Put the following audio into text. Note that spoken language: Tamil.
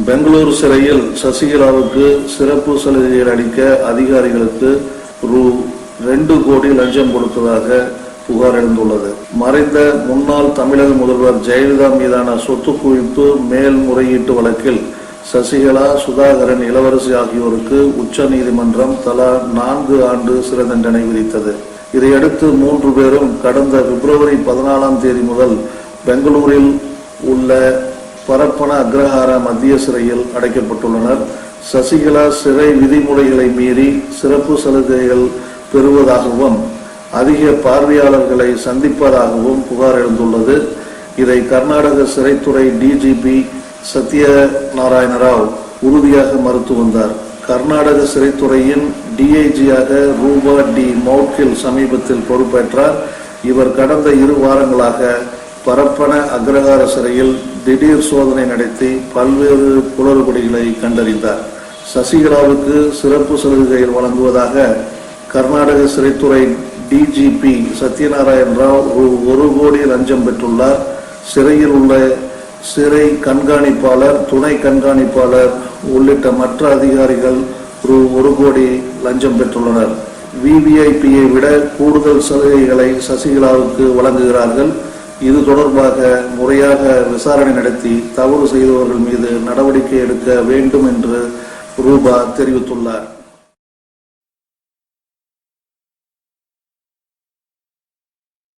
பெங்களூரு சிறையில் சசிகலாவுக்கு சிறப்பு சலுகைகள் அளிக்க அதிகாரிகளுக்கு ரூ.2 கோடி லஞ்சம் கொடுத்ததாக புகார் எழுந்துள்ளது. மறைந்த முன்னாள் தமிழக முதல்வர் ஜெயலலிதா மீதான சொத்து குவிப்பு மேல்முறையீட்டு வழக்கில் சசிகலா, சுதாகரன், இளவரசி ஆகியோருக்கு உச்ச நீதிமன்றம் தலா 4 ஆண்டு சிறை தண்டனை விதித்தது. இதையடுத்து 3 பேரும் கடந்த பிப்ரவரி 14 முதல் பெங்களூரில் உள்ள பரப்பன அக்ரஹார மத்திய சிறையில் அடைக்கப்பட்டுள்ளனர். சசிகலா சிறை விதிமுறைகளை மீறி சிறப்பு சலுகைகள் பெறுவதாகவும் அதிக பார்வையாளர்களை சந்திப்பதாகவும் புகார் எழுந்துள்ளது. இதை கர்நாடக சிறைத்துறை டிஜிபி சத்யநாராயண ராவ் உறுதியாக மறுத்து வந்தார். கர்நாடக சிறைத்துறையின் டிஐஜியாக ரூபா டி மௌட்கில் சமீபத்தில் பொறுப்பேற்றார். இவர் கடந்த 2 வாரங்களாக பரப்பன அக்ரஹார சிறையில் திடீர் சோதனை நடத்தி பல்வேறு குளறுபடிகளை கண்டறிந்தார். சசிகலாவுக்கு சிறப்பு சலுகைகள் வழங்குவதாக கர்நாடக சிறைத்துறை டிஜிபி சத்யநாராயண ராவ் ரூ.1 கோடி லஞ்சம் பெற்றுள்ளார். சிறையில் உள்ள சிறை கண்காணிப்பாளர், துணை கண்காணிப்பாளர் உள்ளிட்ட மற்ற அதிகாரிகள் ரூ.1 கோடி லஞ்சம் பெற்றுள்ளனர். விவிஐபியை விட கூடுதல் சலுகைகளை சசிகலாவுக்கு வழங்குகிறார்கள். இது தொடர்பாக முறையாக விசாரணை நடத்தி தவறு செய்தவர்கள் மீது நடவடிக்கை எடுக்க வேண்டும் என்று ரூபா தெரிவித்துள்ளார்.